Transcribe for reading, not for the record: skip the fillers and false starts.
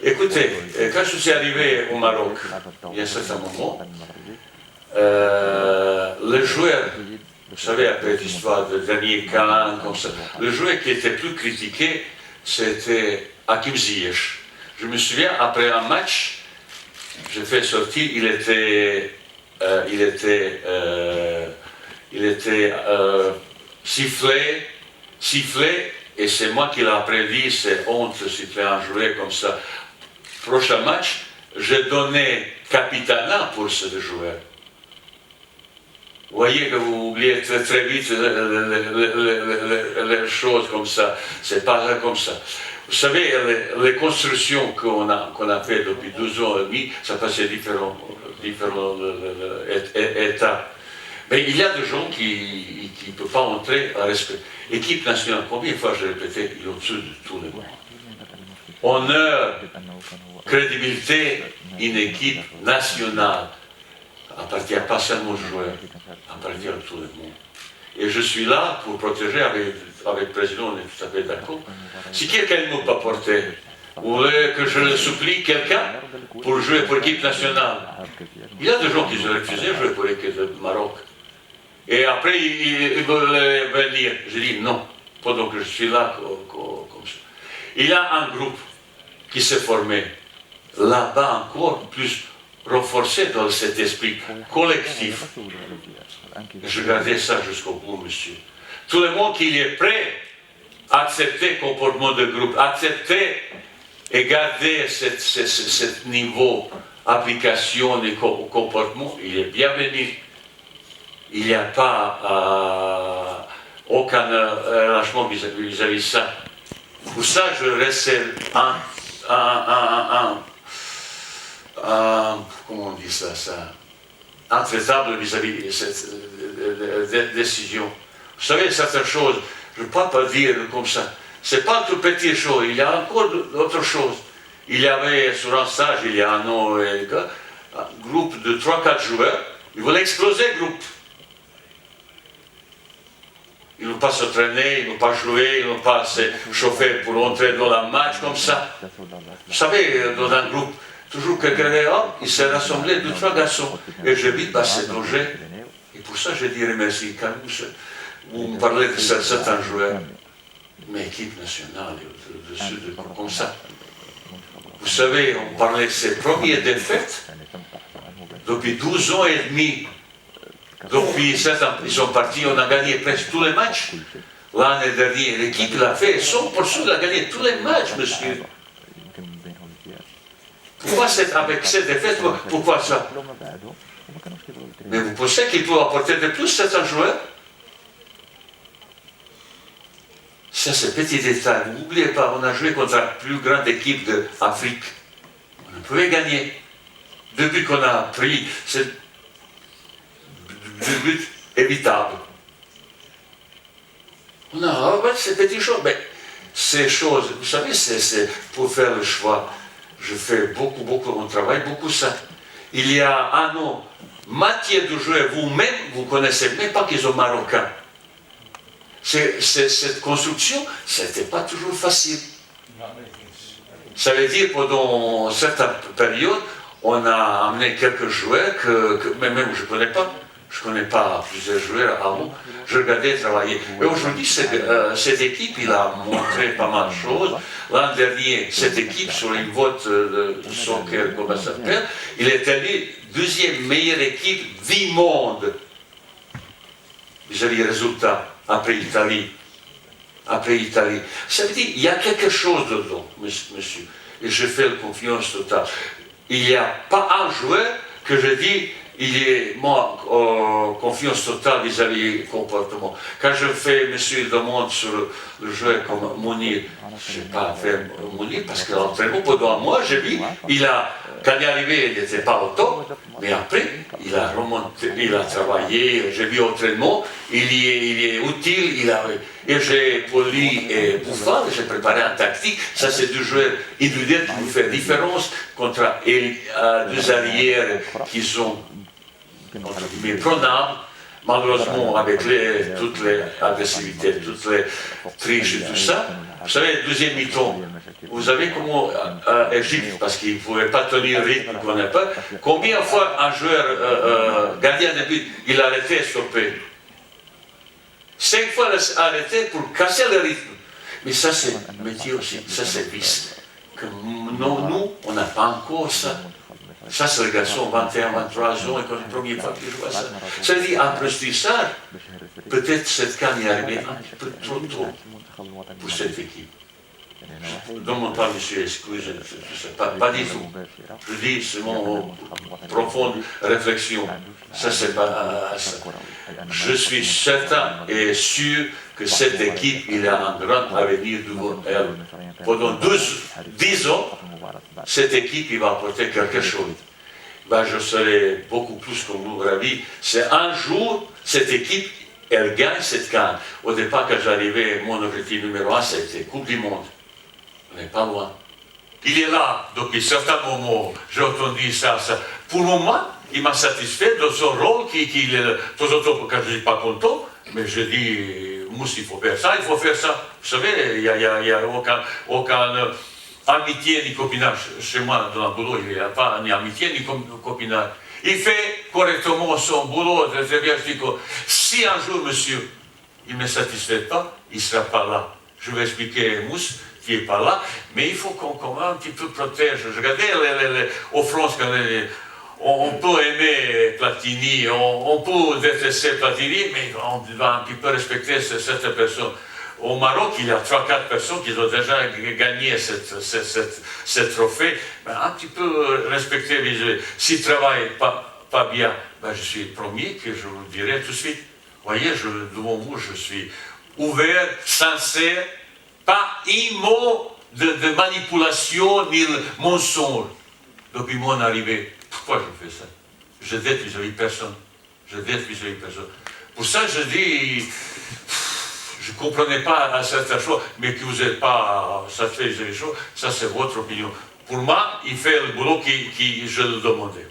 Écoutez, quand je suis arrivé au Maroc, il y a un certain moment, le joueur, vous savez, après l'histoire de dernier Khan, comme ça, le joueur qui était plus critiqué, c'était Hakim Ziyech. Je me souviens, après un match, j'ai fait sortir, il était sifflé, et c'est moi qui l'ai après dit, c'est honte de siffler un joueur comme ça. Prochain match, j'ai donné capitana pour ce joueur. Vous voyez que vous oubliez très vite les choses comme ça. C'est pas comme ça. Vous savez, les constructions qu'on a fait depuis 12 ans et demi, ça passait différents états. Mais il y a des gens qui ne peuvent pas entrer à respect. Équipe nationale, combien de fois j'ai répété, il est au-dessus de tout le monde. Honneur, crédibilité, une équipe nationale appartient pas seulement aux joueurs, appartient à tout le monde. Et je suis là pour protéger, avec le président, on est tout à fait d'accord. Si quelqu'un ne m'a pas porté, vous voulez que je supplie quelqu'un pour jouer pour l'équipe nationale. Il y a des gens qui ont refusé de jouer pour l'équipe du Maroc. Et après, ils veulent venir. Je dis non, pendant que je suis là, comme ça. Il y a un groupe qui s'est formé là-bas encore plus renforcé dans cet esprit collectif. Je gardais ça jusqu'au bout, monsieur. Tout le monde qui est prêt à accepter le comportement de groupe, accepter et garder ce niveau d'application et comportement, il est bienvenu. Il n'y a pas aucun relâchement vis-à-vis de ça. Pour ça, je reste comment on dit ça, intraitable vis-à-vis de cette décision. Vous savez, certaines choses, je ne peux pas dire comme ça. Ce n'est pas toute petite chose, il y a encore d'autres choses. Il y avait sur un stage, il y a un an, un groupe de 3-4 joueurs, ils voulaient exploser le groupe. Ils n'ont pas s'entraîné, ils n'ont pas joué, ils n'ont pas se chauffer pour entrer dans la match comme ça. Vous savez, dans un groupe, toujours quelqu'un est là, il s'est rassemblé 2-3 garçons. Et je dis, c'est danger. Et pour ça, je dirais merci. Quand vous me parlez de certains joueurs, mais équipe nationale, comme ça. Vous savez, on parlait de ses premières défaites. Depuis 12 ans et demi, depuis 7 ans, ils sont partis, on a gagné presque tous les matchs. L'année dernière, l'équipe l'a fait 100%, elle a gagné tous les matchs, monsieur. Pourquoi avec cette défaite, pourquoi ça? Mais vous pensez qu'il peut apporter de plus certains joueurs? Ça, c'est petit détail. Vous n'oubliez pas, on a joué contre la plus grande équipe d'Afrique. On pouvait gagner. Depuis qu'on a pris ce but évitable. On a ces petites choses. Mais ces choses, vous savez, c'est pour faire le choix. Je fais beaucoup, on travaille beaucoup ça. Il y a un an, moitié de joueurs, vous-même, vous ne connaissez même pas qu'ils sont marocains. Cette construction, ce n'était pas toujours facile. Ça veut dire pendant certaines périodes, on a amené quelques joueurs que même je ne connais pas. Je ne connais pas plusieurs joueurs avant. Je regardais travailler. Et aujourd'hui, cette équipe, il a montré pas mal de choses. L'an dernier, cette équipe, sur une vote de soccer, comme ça s'appelle, il est élu deuxième meilleure équipe du monde. Vis-à-vis des résultats, après Italie. Ça veut dire qu'il y a quelque chose dedans, monsieur. Et je fais confiance totale. Il n'y a pas un joueur que je dis, il est moi confiance totale vis-à-vis du comportement. Quand je fais monsieur demande sur le joueur comme Mounir, je n'ai pas fait Mounir parce que l'entraînement pendant un mois, j'ai vu, quand il est arrivé, il n'était pas au top, mais après, il a remonté, il a travaillé, j'ai vu l'entraînement, il est utile, et j'ai pour lui et Bouffal, j'ai préparé un tactique, ça c'est deux joueurs individuels qui nous font différence contre deux arrières qui sont prenables, Malheureusement, avec toutes les agressivités, toutes les triches et tout ça, vous savez, deuxième mi-temps, vous savez comment Égypte, parce qu'il ne pouvait pas tenir le rythme, il ne connaît pas, combien de fois un joueur gardien de but, il a arrêté et stoppé? 5 fois il a arrêté pour casser le rythme. Mais ça, c'est métier aussi, ça, c'est vice. Non, nous, on n'a pas encore ça. Ça, c'est le garçon, 21, 23 ans, et quand la première fois qu'il joue à ça. Ça veut dire, après ça, peut-être cette canne est arrivée un petit peu trop tôt pour cette équipe. Je ne demande pas, monsieur, excusez, pas du tout. Je dis, c'est mon profonde réflexion. Ça, c'est pas ça. Je suis certain et sûr que cette équipe, il a un grand avenir devant elle. Pendant 10 ans, cette équipe, il va apporter quelque chose. Ben, je serai beaucoup plus comme vous, ravi. C'est un jour, cette équipe, elle gagne cette canne. Au départ, quand j'arrivais, mon objectif numéro 1, c'était Coupe du Monde. On n'est pas loin. Il est là, depuis certains moments, j'ai entendu ça. Pour le moment, il m'a satisfait de son rôle, qu'il est de temps en temps, quand je ne suis pas content, mais je dis, Mousse, il faut faire ça, il faut faire ça. Vous savez, il n'y a aucun amitié ni copinage. Chez moi, dans le boulot, il n'y a pas ni amitié ni copinage. Il fait correctement son boulot. Je dis que si un jour, monsieur, il ne me satisfait pas, il ne sera pas là. Je vais expliquer Mousse qui n'est pas là, mais il faut qu'on un petit peu protège. Regardez, en France, on peut aimer Platini, on peut détester Platini, mais on doit un petit peu respecter cette personne. Au Maroc, il y a 3-4 personnes qui ont déjà gagné cette trophée. Ben, un petit peu respecter les... S'ils ne travaillent pas bien, ben, je suis le premier que je vous dirai tout de suite. Vous voyez, devant vous, je suis ouvert, sincère, pas un mot de manipulation ni de mensonge. Depuis mon arrivée, pourquoi je fais ça? Je dette vis-à-vis personne. Je dette vis-à-vis personne. Pour ça, je dis... Je ne comprenais pas certaines choses, mais que vous n'êtes pas satisfait des choses, ça c'est votre opinion. Pour moi, il fait le boulot qui je le demandais.